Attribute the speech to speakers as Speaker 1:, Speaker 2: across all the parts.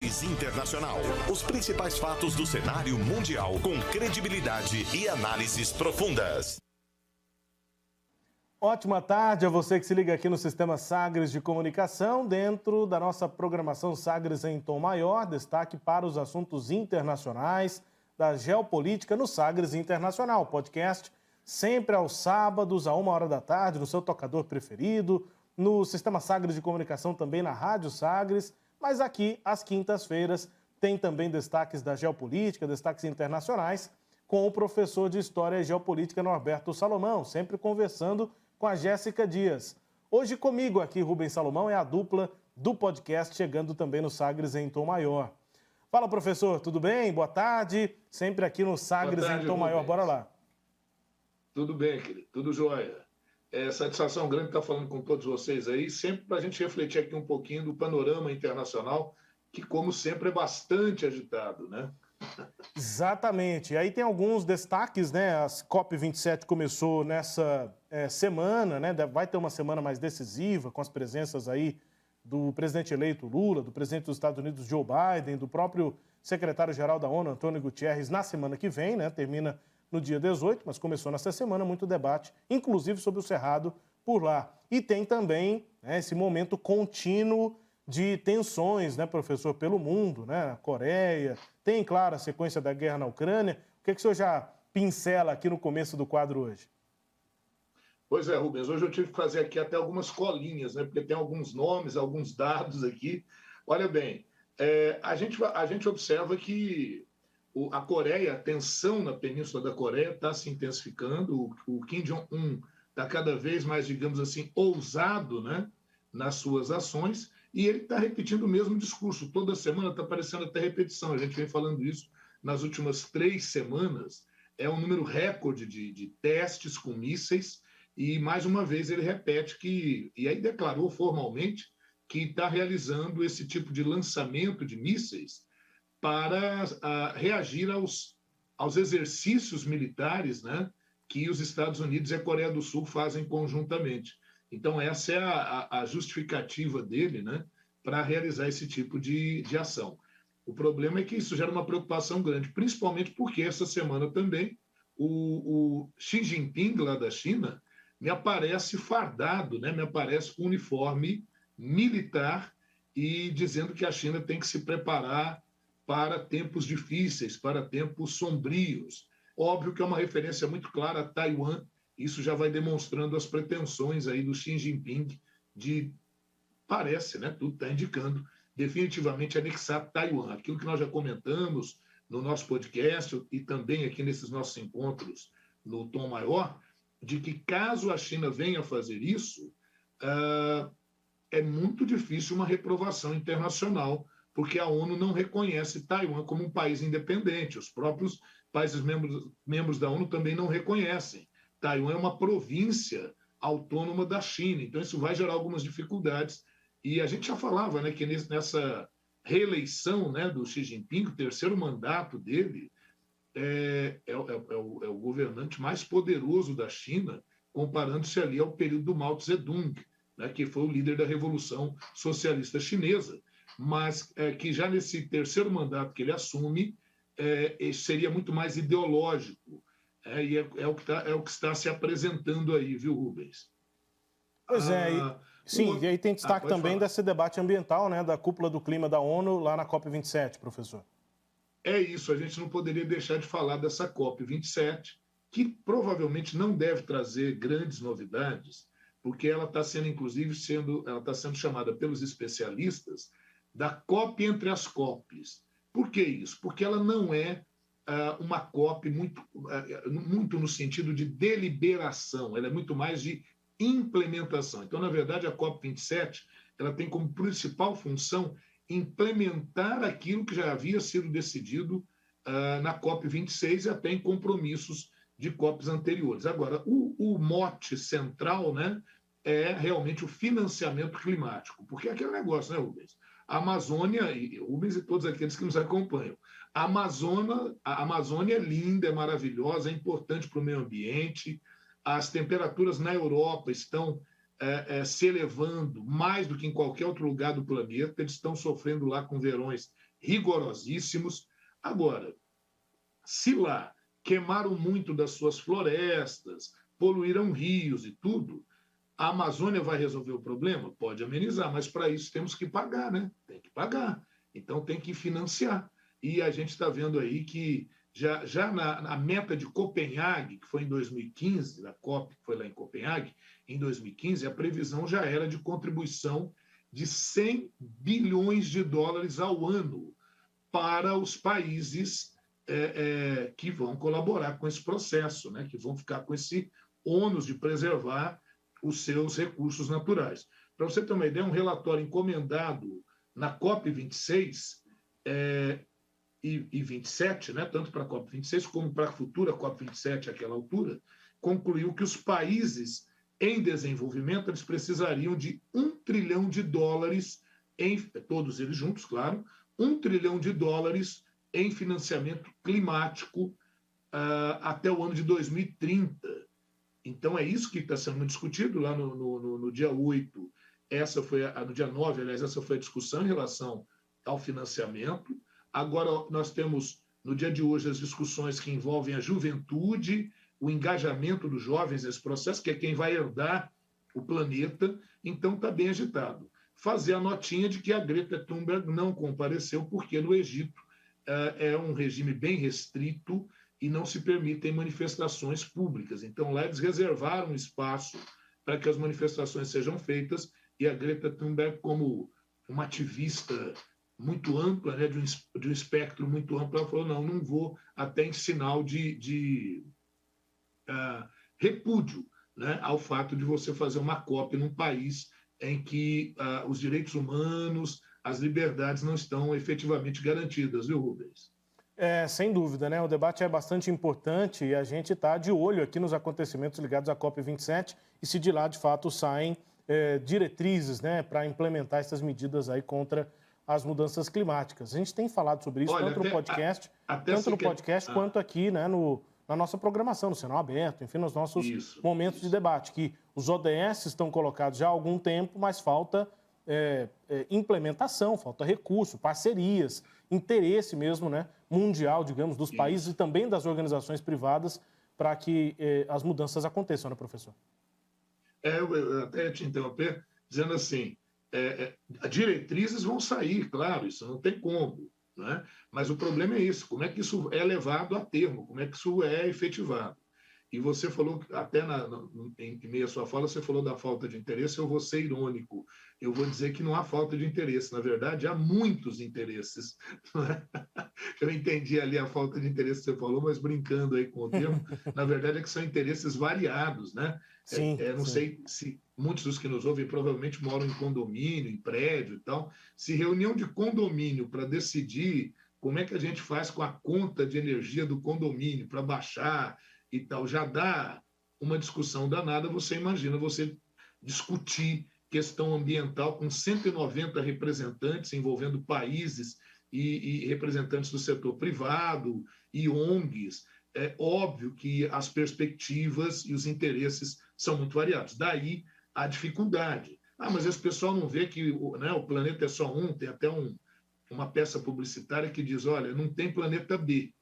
Speaker 1: Sagres Internacional. Os principais fatos do cenário mundial com credibilidade e análises profundas.
Speaker 2: Ótima tarde a você que se liga aqui no Sistema Sagres de Comunicação. Dentro da nossa programação Sagres em Tom Maior, destaque para os assuntos internacionais da geopolítica no Sagres Internacional. Podcast sempre aos sábados, à 1h da tarde, no seu tocador preferido, no Sistema Sagres de Comunicação também na Rádio Sagres, mas aqui, às quintas-feiras, tem também destaques da geopolítica, destaques internacionais, com o professor de História e Geopolítica Norberto Salomão, sempre conversando com a Jéssica Dias. Hoje comigo aqui, Rubens Salomão, é a dupla do podcast, chegando também no Sagres em Tom Maior. Fala, professor, tudo bem? Boa tarde, sempre aqui no Sagres em Tom Maior, bora lá.
Speaker 3: Tudo bem, querido, tudo jóia. É satisfação grande estar falando com todos vocês aí, sempre para a gente refletir aqui um pouquinho do panorama internacional, que, como sempre, é bastante agitado, né?
Speaker 2: Exatamente. E aí tem alguns destaques, né? A COP27 começou nessa semana, né? Vai ter uma semana mais decisiva, com as presenças aí do presidente eleito Lula, do presidente dos Estados Unidos Joe Biden, do próprio secretário-geral da ONU, Antônio Guterres, na semana que vem, né? Termina no dia 18, mas começou nessa semana muito debate, inclusive sobre o Cerrado por lá. E tem também, né, esse momento contínuo de tensões, né, professor, pelo mundo, né, a Coreia, tem, claro, a sequência da guerra na Ucrânia. O que o senhor já pincela aqui no começo do quadro hoje?
Speaker 3: Pois é, Rubens, hoje eu tive que fazer aqui até algumas colinhas, né, porque tem alguns nomes, alguns dados aqui. Olha bem, a gente observa que a Coreia, a tensão na Península da Coreia está se intensificando, o Kim Jong-un está cada vez mais, digamos assim, ousado, né, nas suas ações, e ele está repetindo o mesmo discurso. Toda semana está aparecendo até repetição, a gente vem falando isso nas últimas 3 semanas, é um número recorde de testes com mísseis, e mais uma vez ele repete que, e aí declarou formalmente, que está realizando esse tipo de lançamento de mísseis para reagir aos exercícios militares, né, que os Estados Unidos e a Coreia do Sul fazem conjuntamente. Então, essa é a justificativa dele, né, para realizar esse tipo de ação. O problema é que isso gera uma preocupação grande, principalmente porque essa semana também o Xi Jinping, lá da China, me aparece fardado, né, me aparece com uniforme militar e dizendo que a China tem que se preparar para tempos difíceis, para tempos sombrios. Óbvio que é uma referência muito clara a Taiwan, isso já vai demonstrando as pretensões aí do Xi Jinping de, parece, né, tudo está indicando, definitivamente anexar Taiwan. Aquilo que nós já comentamos no nosso podcast e também aqui nesses nossos encontros no Tom Maior, de que caso a China venha fazer isso, é muito difícil uma reprovação internacional, porque a ONU não reconhece Taiwan como um país independente. Os próprios países membros da ONU também não reconhecem. Taiwan é uma província autônoma da China, então isso vai gerar algumas dificuldades. E a gente já falava, né, que nessa reeleição, né, do Xi Jinping, o terceiro mandato dele, é o governante mais poderoso da China, comparando-se ali ao período do Mao Zedong, né, que foi o líder da Revolução Socialista Chinesa, mas que já nesse terceiro mandato que ele assume, seria muito mais ideológico. E é o que está se apresentando aí, viu, Rubens?
Speaker 2: Pois é, sim, e aí tem destaque também
Speaker 3: falar.
Speaker 2: Desse debate ambiental, né, da cúpula do clima da ONU lá na COP27, professor.
Speaker 3: É isso, a gente não poderia deixar de falar dessa COP27, que provavelmente não deve trazer grandes novidades, porque ela está sendo, inclusive, ela está sendo chamada pelos especialistas da COP entre as COPs. Por que isso? Porque ela não é uma COP muito no sentido de deliberação, ela é muito mais de implementação. Então, na verdade, a COP27 ela tem como principal função implementar aquilo que já havia sido decidido na COP26 e até em compromissos de COPs anteriores. Agora, o mote central, né, é realmente o financiamento climático, porque é aquele negócio, né, Rubens? A Amazônia, Rubens e todos aqueles que nos acompanham, a Amazônia é linda, é maravilhosa, é importante para o meio ambiente, as temperaturas na Europa estão se elevando mais do que em qualquer outro lugar do planeta, eles estão sofrendo lá com verões rigorosíssimos. Agora, se lá queimaram muito das suas florestas, poluíram rios e tudo, a Amazônia vai resolver o problema? Pode amenizar, mas para isso temos que pagar, né? Tem que pagar. Então tem que financiar. E a gente está vendo aí que já na meta de Copenhague, que foi em 2015, da COP, que foi lá em Copenhague, em 2015, a previsão já era de contribuição de 100 bilhões de dólares ao ano para os países que vão colaborar com esse processo, né? Que vão ficar com esse ônus de preservar os seus recursos naturais. Para você ter uma ideia, um relatório encomendado na COP26 e 27, né, tanto para a COP26 como para a futura COP27, àquela altura, concluiu que os países em desenvolvimento eles precisariam de $1 trilhão, todos eles juntos, claro, $1 trilhão em financiamento climático até o ano de 2030. Então, é isso que está sendo discutido lá no dia 8. No dia 9, aliás, essa foi a discussão em relação ao financiamento. Agora, nós temos, no dia de hoje, as discussões que envolvem a juventude, o engajamento dos jovens nesse processo, que é quem vai herdar o planeta. Então, está bem agitado. Fazer a notinha de que a Greta Thunberg não compareceu, porque no Egito é um regime bem restrito e não se permitem manifestações públicas. Então, lá eles reservaram espaço para que as manifestações sejam feitas, e a Greta Thunberg, como uma ativista muito ampla, né, de um espectro muito amplo, ela falou, não vou, até em sinal de repúdio, né, ao fato de você fazer uma COP num país em que os direitos humanos, as liberdades não estão efetivamente garantidas, viu, Rubens?
Speaker 2: Sem dúvida, né? O debate é bastante importante e a gente está de olho aqui nos acontecimentos ligados à COP27 e se de lá, de fato, saem diretrizes, né, para implementar essas medidas aí contra as mudanças climáticas. A gente tem falado sobre isso tanto no podcast, quanto aqui, né, na nossa programação, no Sinal Aberto, enfim, nos nossos momentos de debate, que os ODS estão colocados já há algum tempo, mas falta implementação, falta recurso, parcerias, interesse mesmo, né, mundial, digamos, dos países e também das organizações privadas para que as mudanças aconteçam, né, professor?
Speaker 3: Eu até te interromper, dizendo assim, diretrizes vão sair, claro, isso não tem como, né? Mas o problema é isso, como é que isso é levado a termo, como é que isso é efetivado. E você falou, até em meio à sua fala, você falou da falta de interesse. Eu vou ser irônico. Eu vou dizer que não há falta de interesse. Na verdade, há muitos interesses. Eu entendi ali a falta de interesse que você falou, mas brincando aí com o termo, na verdade é que são interesses variados, né?
Speaker 2: Sim,
Speaker 3: não sei se muitos dos que nos ouvem provavelmente moram em condomínio, em prédio e tal. Se reunião de condomínio para decidir como é que a gente faz com a conta de energia do condomínio para baixar e tal, já dá uma discussão danada. Você imagina você discutir questão ambiental com 190 representantes envolvendo países e representantes do setor privado e ONGs. É óbvio que as perspectivas e os interesses são muito variados. Daí a dificuldade. Mas esse pessoal não vê que o planeta é só um. Tem até uma peça publicitária que diz, olha, não tem planeta B.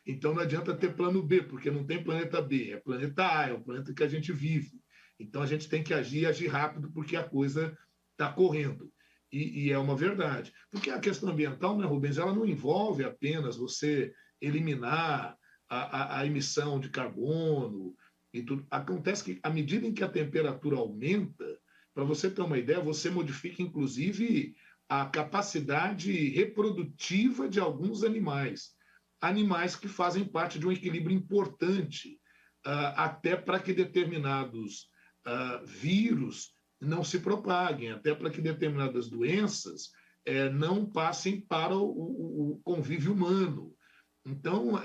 Speaker 3: Então não adianta ter plano B, porque não tem planeta B, é planeta A, é o planeta que a gente vive. Então a gente tem que agir rápido, porque a coisa está correndo. E é uma verdade. Porque a questão ambiental, né, Rubens, ela não envolve apenas você eliminar a emissão de carbono e tudo. Acontece que, à medida em que a temperatura aumenta, para você ter uma ideia, você modifica, inclusive, a capacidade reprodutiva de alguns animais que fazem parte de um equilíbrio importante, até para que determinados vírus não se propaguem, até para que determinadas doenças não passem para o convívio humano. Então,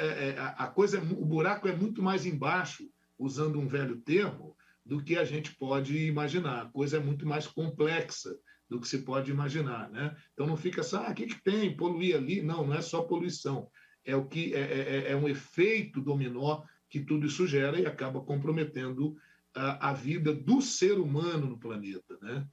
Speaker 3: o buraco é muito mais embaixo, usando um velho termo, do que a gente pode imaginar. A coisa é muito mais complexa do que se pode imaginar, né? Então, não fica só, o que tem? Poluir ali? Não é só poluição. É um efeito dominó que tudo isso gera e acaba comprometendo a vida do ser humano no planeta, né?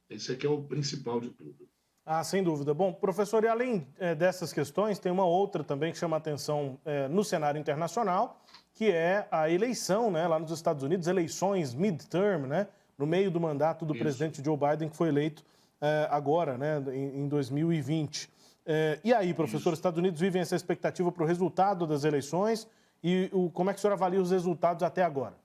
Speaker 3: Esse aqui é o principal de tudo.
Speaker 2: Ah, sem dúvida. Bom, professor, e além dessas questões, tem uma outra também que chama a atenção no cenário internacional, que é a eleição, né, lá nos Estados Unidos, eleições midterm, né, no meio do mandato do presidente Joe Biden, que foi eleito agora, né, em 2020. E aí, professor, os Estados Unidos vivem essa expectativa para o resultado das eleições e como é que o senhor avalia os resultados até agora?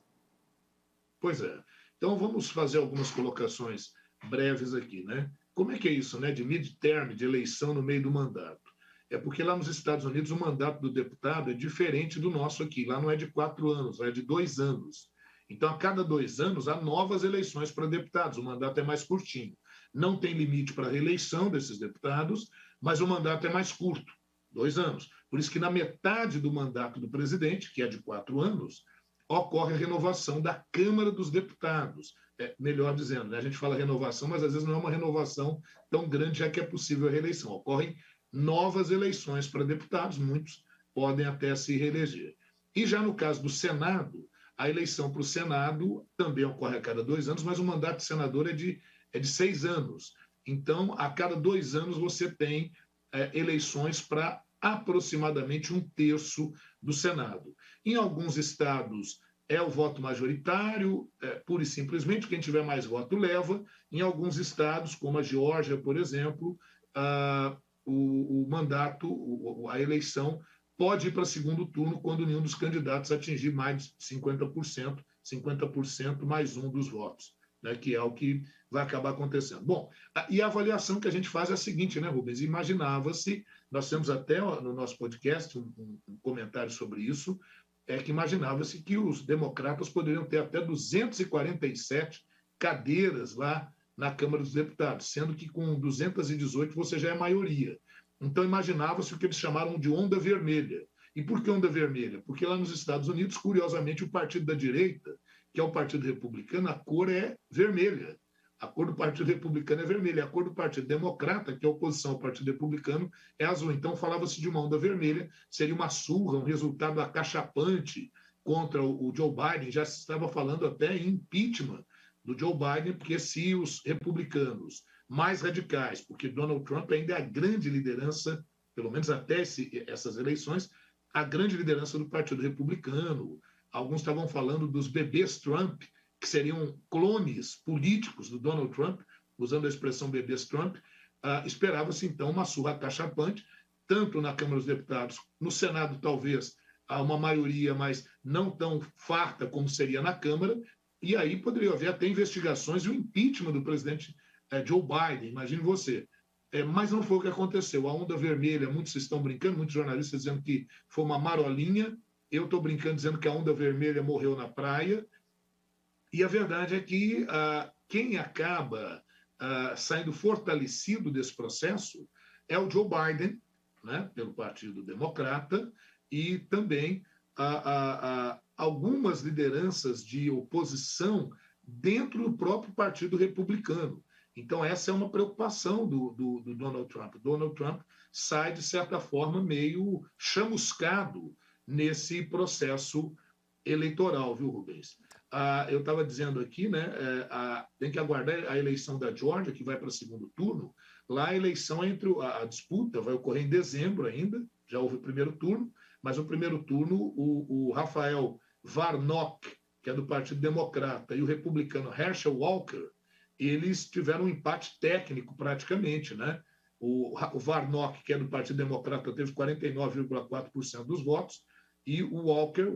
Speaker 3: Pois é. Então, vamos fazer algumas colocações breves aqui, né? Como é que é isso, né? De midterm, de eleição no meio do mandato? É porque lá nos Estados Unidos o mandato do deputado é diferente do nosso aqui. Lá não é de 4 anos, lá é de 2 anos. Então, a cada 2 anos, há novas eleições para deputados. O mandato é mais curtinho. Não tem limite para a reeleição desses deputados, mas o mandato é mais curto, 2 anos. Por isso que na metade do mandato do presidente, que é de 4 anos, ocorre a renovação da Câmara dos Deputados. Melhor dizendo, né? A gente fala renovação, mas às vezes não é uma renovação tão grande, já que é possível a reeleição. Ocorrem novas eleições para deputados, muitos podem até se reeleger. E já no caso do Senado, a eleição para o Senado também ocorre a cada 2 anos, mas o mandato de senador é de 6 anos. Então, a cada 2 anos você tem eleições para aproximadamente 1/3 do Senado. Em alguns estados é o voto majoritário, pura e simplesmente, quem tiver mais voto leva. Em alguns estados, como a Geórgia, por exemplo, o mandato, a eleição pode ir para segundo turno quando nenhum dos candidatos atingir mais de 50%, 50% mais um dos votos, né, que é o que vai acabar acontecendo. Bom, e a avaliação que a gente faz é a seguinte, né, Rubens? Imaginava-se, nós temos até no nosso podcast um comentário sobre isso, que imaginava-se que os democratas poderiam ter até 247 cadeiras lá na Câmara dos Deputados, sendo que com 218 você já é maioria. Então imaginava-se o que eles chamaram de onda vermelha. E por que onda vermelha? Porque lá nos Estados Unidos, curiosamente, o partido da direita, que é o Partido Republicano, a cor é vermelha. A cor do Partido Republicano é vermelha. A cor do Partido Democrata, que é a oposição ao Partido Republicano, é azul. Então, falava-se de uma onda vermelha, seria uma surra, um resultado acachapante contra o Joe Biden. Já se estava falando até em impeachment do Joe Biden, porque se os republicanos mais radicais, porque Donald Trump ainda é a grande liderança, pelo menos até essas eleições, a grande liderança do Partido Republicano. Alguns estavam falando dos bebês Trump, que seriam clones políticos do Donald Trump, usando a expressão bebês Trump. Esperava-se, então, uma surra acachapante, tanto na Câmara dos Deputados, no Senado, talvez, há uma maioria, mas não tão farta como seria na Câmara, e aí poderia haver até investigações e o impeachment do presidente Joe Biden, imagine você. Mas não foi o que aconteceu. A onda vermelha, muitos estão brincando, muitos jornalistas dizendo que foi uma marolinha, eu estou brincando dizendo que a onda vermelha morreu na praia, e a verdade é que quem acaba saindo fortalecido desse processo é o Joe Biden, né, pelo Partido Democrata, e também algumas lideranças de oposição dentro do próprio Partido Republicano. Então, essa é uma preocupação do Donald Trump. Donald Trump sai, de certa forma, meio chamuscado nesse processo eleitoral, viu, Rubens? Eu estava dizendo aqui, né, tem que aguardar a eleição da Geórgia, que vai para o segundo turno. Lá a eleição a disputa vai ocorrer em dezembro ainda, já houve o primeiro turno, mas no primeiro turno o Rafael Warnock, que é do Partido Democrata, e o republicano Herschel Walker, eles tiveram um empate técnico praticamente, né? O Warnock, que é do Partido Democrata, teve 49,4% dos votos, e o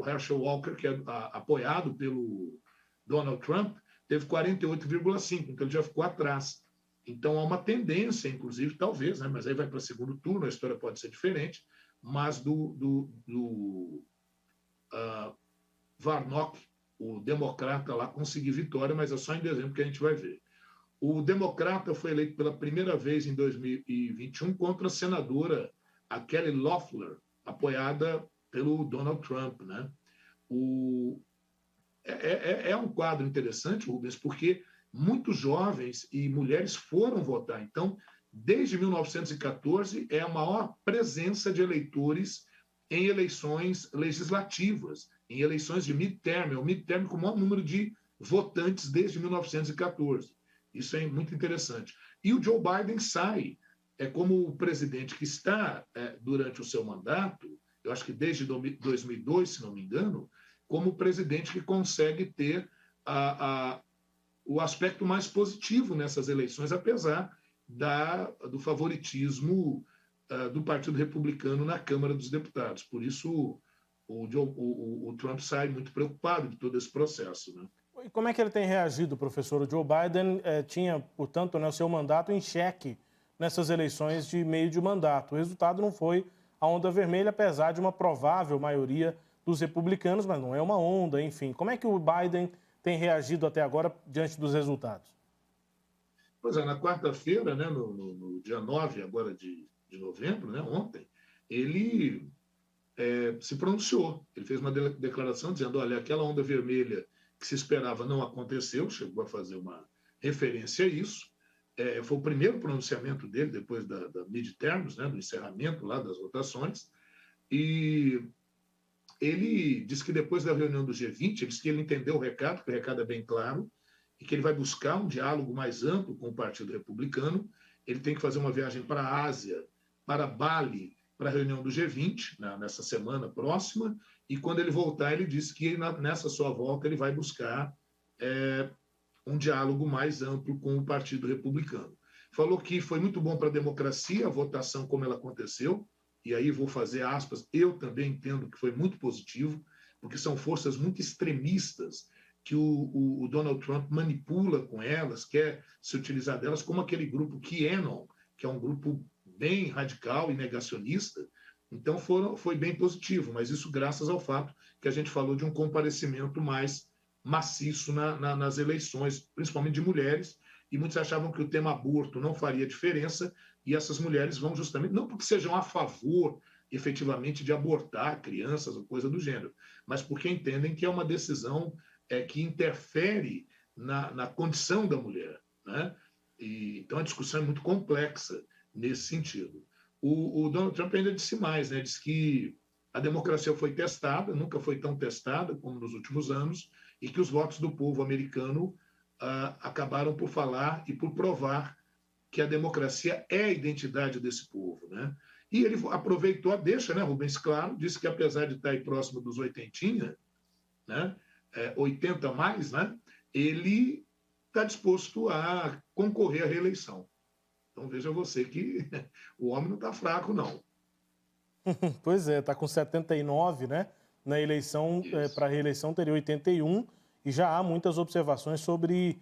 Speaker 3: Herschel Walker, que é apoiado pelo Donald Trump, teve 48,5%, então ele já ficou atrás. Então há uma tendência, inclusive, talvez, né? Mas aí vai para o segundo turno, a história pode ser diferente, mas do Warnock, o democrata lá, conseguir vitória, mas é só em dezembro que a gente vai ver. O democrata foi eleito pela primeira vez em 2021 contra a senadora a Kelly Loeffler, apoiada pelo Donald Trump, né? É um quadro interessante, Rubens, porque muitos jovens e mulheres foram votar. Então, desde 1914, é a maior presença de eleitores em eleições legislativas, em eleições de midterm, é o midterm com o maior número de votantes desde 1914. Isso é muito interessante. E o Joe Biden sai é como o presidente que está durante o seu mandato, eu acho que desde 2002, se não me engano, como o presidente que consegue ter o aspecto mais positivo nessas eleições, apesar do favoritismo do Partido Republicano na Câmara dos Deputados. Por isso, o Trump sai muito preocupado de todo esse processo, né?
Speaker 2: E como é que ele tem reagido, professor? O Joe Biden tinha, portanto, né, o seu mandato em xeque nessas eleições de meio de mandato. O resultado não foi a onda vermelha, apesar de uma provável maioria dos republicanos, mas não é uma onda, enfim. Como é que o Biden tem reagido até agora diante dos resultados?
Speaker 3: Pois é, na quarta-feira, né, no dia 9 agora de novembro, né, ontem, ele se pronunciou. Ele fez uma declaração dizendo, olha, aquela onda vermelha que se esperava não aconteceu, chegou a fazer uma referência a isso. Foi o primeiro pronunciamento dele depois da midterms, né, do encerramento lá das votações, e ele disse que depois da reunião do G20, ele disse que ele entendeu o recado, que o recado é bem claro, e que ele vai buscar um diálogo mais amplo com o Partido Republicano. Ele tem que fazer uma viagem para a Ásia, para Bali, para a reunião do G20, nessa semana próxima, e quando ele voltar, ele disse que nessa sua volta ele vai buscar um diálogo mais amplo com o Partido Republicano. Falou que foi muito bom para a democracia a votação como ela aconteceu, e aí vou fazer aspas, eu também entendo que foi muito positivo, porque são forças muito extremistas que o Donald Trump manipula com elas, quer se utilizar delas, como aquele grupo QAnon, que é um grupo bem radical e negacionista. Então foi bem positivo, mas isso graças ao fato que a gente falou de um comparecimento mais maciço nas eleições, principalmente de mulheres, e muitos achavam que o tema aborto não faria diferença, e essas mulheres vão justamente, não porque sejam a favor, efetivamente, de abortar crianças ou coisa do gênero, mas porque entendem que é uma decisão que interfere na condição da mulher, né? Então a discussão é muito complexa nesse sentido. O Donald Trump ainda disse mais, né? Diz que a democracia foi testada, nunca foi tão testada como nos últimos anos, e que os votos do povo americano acabaram por falar e por provar que a democracia é a identidade desse povo, né? E ele aproveitou, deixa, né, Rubens, claro, disse que apesar de estar aí próximo dos 80, né, 80 mais, né, ele está disposto a concorrer à reeleição. Então veja você que o homem não está fraco, não.
Speaker 2: Pois é, está com 79, né? Na eleição, para a reeleição teria 81, e já há muitas observações sobre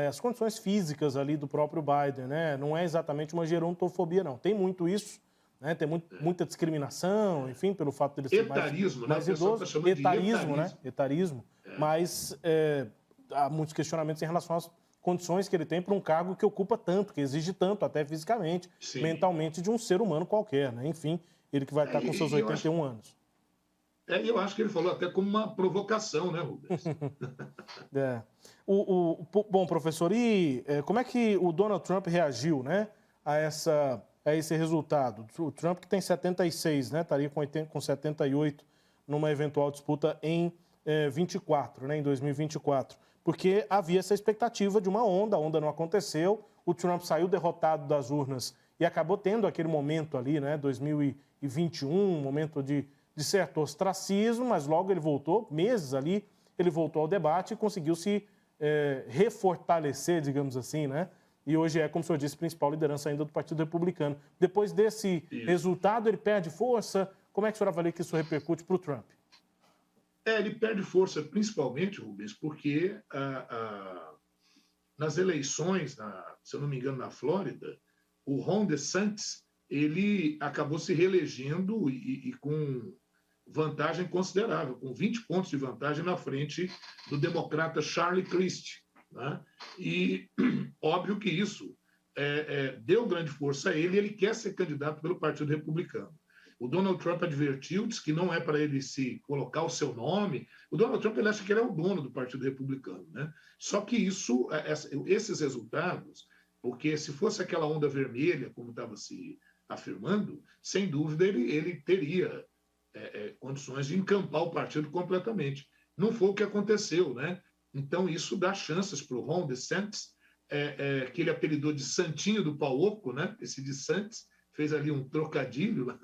Speaker 2: as condições físicas ali do próprio Biden, né? Não é exatamente uma gerontofobia, não. Tem muito isso, né? Tem muita discriminação, enfim, pelo fato dele ser mais idoso.
Speaker 3: Tá etarismo,
Speaker 2: né? Etarismo. Mas há muitos questionamentos em relação às condições que ele tem para um cargo que ocupa tanto, que exige tanto, até fisicamente, mentalmente, de um ser humano qualquer, né? Enfim, ele que vai estar com seus 81 anos.
Speaker 3: Eu acho que ele falou até como uma provocação, né, Rubens?
Speaker 2: Bom, professor, e como é que o Donald Trump reagiu, né, a esse resultado? O Trump, que tem 76, né, estaria com 78 numa eventual disputa em 24, né, em 2024. Porque havia essa expectativa de uma onda, a onda não aconteceu, o Trump saiu derrotado das urnas e acabou tendo aquele momento ali, né, 2021, um momento de certo ostracismo, mas logo ele voltou, meses ali, ele voltou ao debate e conseguiu se refortalecer, digamos assim, né? E hoje é, como o senhor disse, principal liderança ainda do Partido Republicano. Depois desse resultado, ele perde força? Como é que o senhor avalia que isso repercute para o Trump?
Speaker 3: Ele perde força principalmente, Rubens, porque nas eleições, se eu não me engano, na Flórida, o Ron DeSantis, ele acabou se reelegendo e com vantagem considerável, com 20 pontos de vantagem na frente do democrata Charlie Crist, né? E óbvio que isso deu grande força a ele, e ele quer ser candidato pelo Partido Republicano. O Donald Trump advertiu, disse que não é para ele se colocar o seu nome. O Donald Trump, ele acha que ele é o dono do Partido Republicano, né? Só que esses resultados, porque se fosse aquela onda vermelha, como estava se afirmando, sem dúvida ele teria condições de encampar o partido completamente. Não foi o que aconteceu, né? Então isso dá chances para o Ron DeSantis que ele apelidou de Santinho do Pau Oco, né? Esse de Santos, fez ali um trocadilho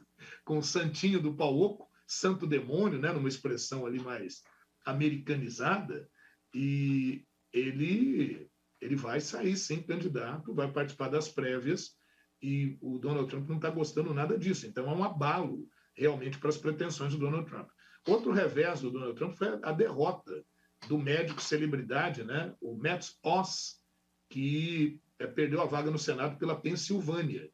Speaker 3: com o Santinho do Pau Oco, santo demônio, né? Numa expressão ali mais americanizada, e ele vai sair sim candidato, vai participar das prévias, e o Donald Trump não está gostando nada disso. Então é um abalo realmente para as pretensões do Donald Trump. Outro revés do Donald Trump foi a derrota do médico celebridade, né? O Matt Oz, que perdeu a vaga no Senado pela Pensilvânia,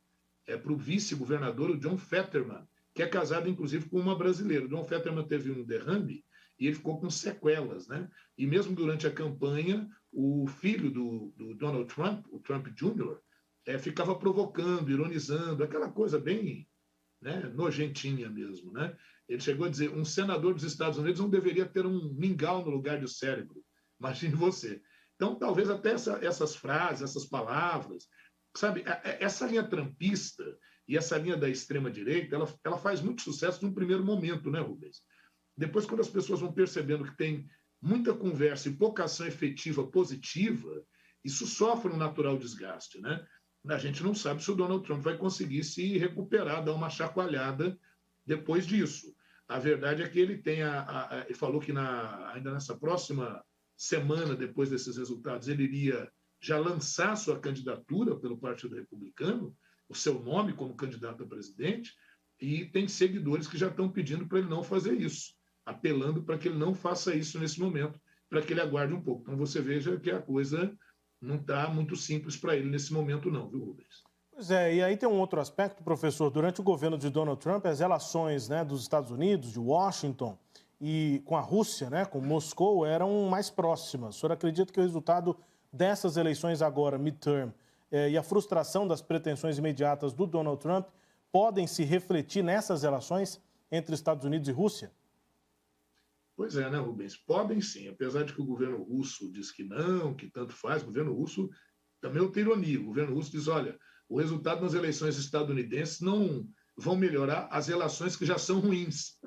Speaker 3: para o vice-governador, o John Fetterman, que é casado, inclusive, com uma brasileira. O John Fetterman teve um derrame e ele ficou com sequelas, né? E mesmo durante a campanha, o filho do Donald Trump, o Trump Jr., ficava provocando, ironizando, aquela coisa bem, né, nojentinha mesmo, né? Ele chegou a dizer, um senador dos Estados Unidos não deveria ter um mingau no lugar do cérebro. Imagine você. Então, talvez até essas frases, essas palavras, sabe, essa linha trumpista e essa linha da extrema-direita, ela faz muito sucesso num primeiro momento, né, Rubens? Depois, quando as pessoas vão percebendo que tem muita conversa e pouca ação efetiva positiva, isso sofre um natural desgaste, né? A gente não sabe se o Donald Trump vai conseguir se recuperar, dar uma chacoalhada depois disso. A verdade é que ele tem ele falou que ainda nessa próxima semana, depois desses resultados, ele iria já lançar sua candidatura pelo Partido Republicano, o seu nome como candidato a presidente, e tem seguidores que já estão pedindo para ele não fazer isso, apelando para que ele não faça isso nesse momento, para que ele aguarde um pouco. Então você veja que a coisa não está muito simples para ele nesse momento não, viu, Rubens?
Speaker 2: Pois é, e aí tem um outro aspecto, professor. Durante o governo de Donald Trump, as relações, né, dos Estados Unidos, de Washington, e com a Rússia, né, com Moscou, eram mais próximas. O senhor acredita que o resultado dessas eleições agora, midterm, e a frustração das pretensões imediatas do Donald Trump podem se refletir nessas relações entre Estados Unidos e Rússia?
Speaker 3: Pois é, né, Rubens? Podem sim. Apesar de que o governo russo diz que não, que tanto faz, o governo russo também é outra ironia. O governo russo diz, olha, o resultado nas eleições estadunidenses não vão melhorar as relações que já são ruins.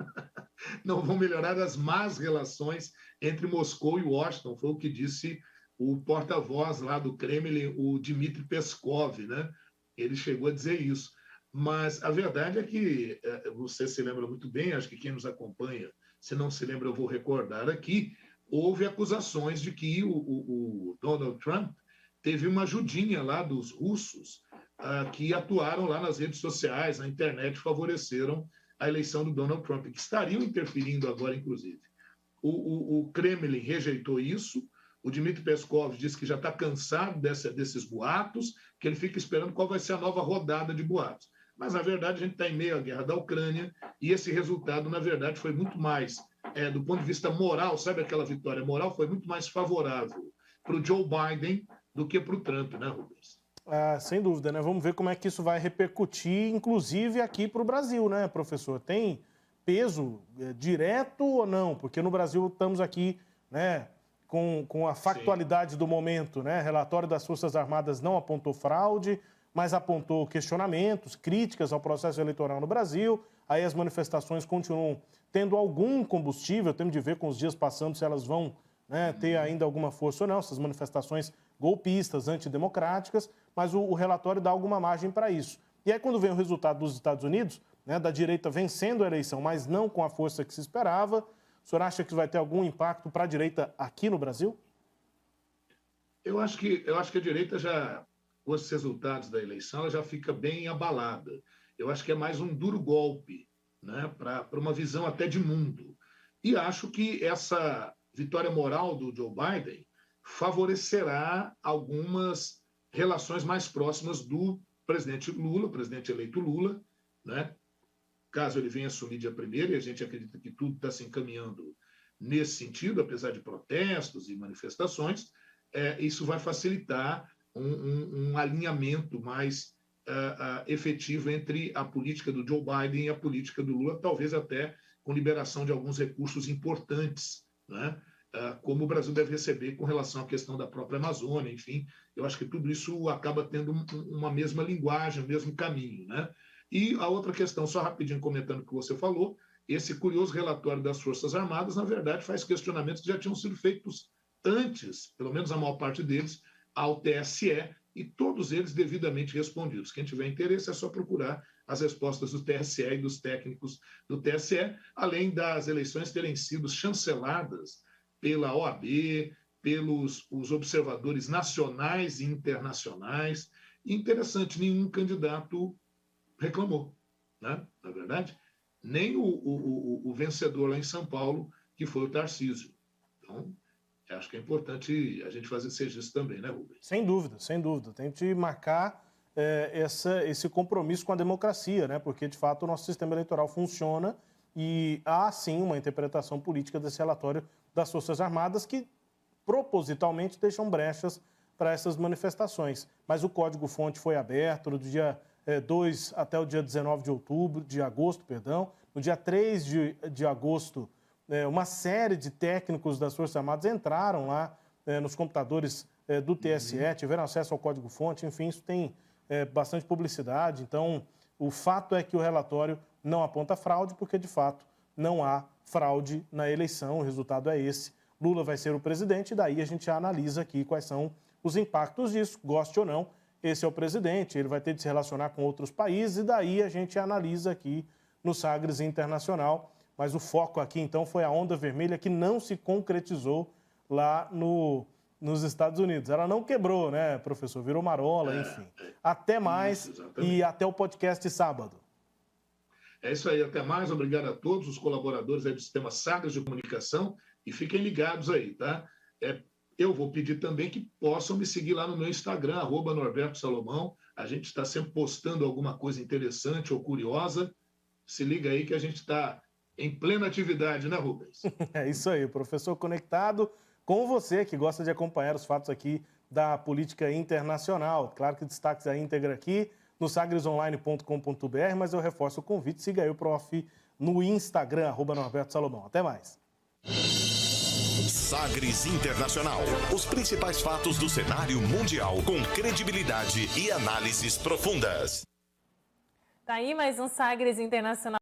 Speaker 3: Não vão melhorar as más relações entre Moscou e Washington, foi o que disse o porta-voz lá do Kremlin, o Dmitry Peskov, né? Ele chegou a dizer isso. Mas a verdade é que, você se lembra muito bem, acho que quem nos acompanha, se não se lembra, eu vou recordar aqui, houve acusações de que o Donald Trump teve uma ajudinha lá dos russos que atuaram lá nas redes sociais, na internet, favoreceram a eleição do Donald Trump, que estariam interferindo agora, inclusive. O Kremlin rejeitou isso, o Dmitry Peskov disse que já está cansado desses boatos, que ele fica esperando qual vai ser a nova rodada de boatos. Mas, na verdade, a gente está em meio à guerra da Ucrânia e esse resultado, na verdade, foi muito mais, do ponto de vista moral, sabe aquela vitória moral, foi muito mais favorável para o Joe Biden do que para o Trump, né, Rubens?
Speaker 2: Sem dúvida, né? Vamos ver como é que isso vai repercutir, inclusive aqui para o Brasil, né, professor? Tem peso direto ou não? Porque no Brasil estamos aqui, né, com a factualidade do momento, né? Relatório das Forças Armadas não apontou fraude, mas apontou questionamentos, críticas ao processo eleitoral no Brasil. Aí as manifestações continuam tendo algum combustível, temos de ver com os dias passando se elas vão, né, ter ainda alguma força ou não, essas manifestações golpistas, antidemocráticas, mas o relatório dá alguma margem para isso. E aí quando vem o resultado dos Estados Unidos, né, da direita vencendo a eleição, mas não com a força que se esperava, o senhor acha que vai ter algum impacto para a direita aqui no Brasil?
Speaker 3: Eu acho que a direita já, com os resultados da eleição, ela já fica bem abalada. Eu acho que é mais um duro golpe, né, para uma visão até de mundo. E acho que essa vitória moral do Joe Biden favorecerá algumas relações mais próximas do presidente Lula, presidente eleito Lula, né? Caso ele venha assumir dia 1º, e a gente acredita que tudo está se encaminhando nesse sentido, apesar de protestos e manifestações, isso vai facilitar um alinhamento mais efetivo entre a política do Joe Biden e a política do Lula, talvez até com liberação de alguns recursos importantes, né? Como o Brasil deve receber com relação à questão da própria Amazônia, enfim, eu acho que tudo isso acaba tendo uma mesma linguagem, o mesmo caminho, né? E a outra questão, só rapidinho comentando o que você falou, esse curioso relatório das Forças Armadas, na verdade, faz questionamentos que já tinham sido feitos antes, pelo menos a maior parte deles, ao TSE, e todos eles devidamente respondidos. Quem tiver interesse é só procurar as respostas do TSE e dos técnicos do TSE, além das eleições terem sido chanceladas pela OAB, pelos os observadores nacionais e internacionais. E interessante, nenhum candidato reclamou, né? Na verdade, nem o vencedor lá em São Paulo, que foi o Tarcísio. Então, acho que é importante a gente fazer esse registro também, né, Rubens?
Speaker 2: Sem dúvida, sem dúvida. Tem que marcar esse compromisso com a democracia, né? Porque, de fato, o nosso sistema eleitoral funciona e há, sim, uma interpretação política desse relatório das Forças Armadas que, propositalmente, deixam brechas para essas manifestações. Mas o código-fonte foi aberto do dia 2 até o dia 19 de agosto. No dia 3 de agosto, uma série de técnicos das Forças Armadas entraram lá nos computadores do TSE, tiveram acesso ao código-fonte, enfim, isso tem bastante publicidade. Então, o fato é que o relatório não aponta fraude, porque, de fato, não há fraude na eleição, o resultado é esse. Lula vai ser o presidente, e daí a gente analisa aqui quais são os impactos disso, goste ou não. Esse é o presidente, ele vai ter de se relacionar com outros países, e daí a gente analisa aqui no Sagres Internacional. Mas o foco aqui, então, foi a onda vermelha que não se concretizou lá nos Estados Unidos. Ela não quebrou, né, professor? Virou marola, enfim. Até mais e até o podcast de sábado.
Speaker 3: É isso aí, até mais. Obrigado a todos os colaboradores aí do Sistema Sagres de Comunicação e fiquem ligados aí, tá? Eu vou pedir também que possam me seguir lá no meu Instagram, @NorbertoSalomão. A gente está sempre postando alguma coisa interessante ou curiosa. Se liga aí que a gente está em plena atividade, né, Rubens?
Speaker 2: É isso aí, professor conectado com você que gosta de acompanhar os fatos aqui da política internacional. Claro que destaques a íntegra aqui no sagresonline.com.br, mas eu reforço o convite, siga aí o prof no Instagram, @NorbertoSalomão. Até mais.
Speaker 1: Sagres Internacional. Os principais fatos do cenário mundial com credibilidade e análises profundas.
Speaker 4: Tá aí mais um Sagres Internacional.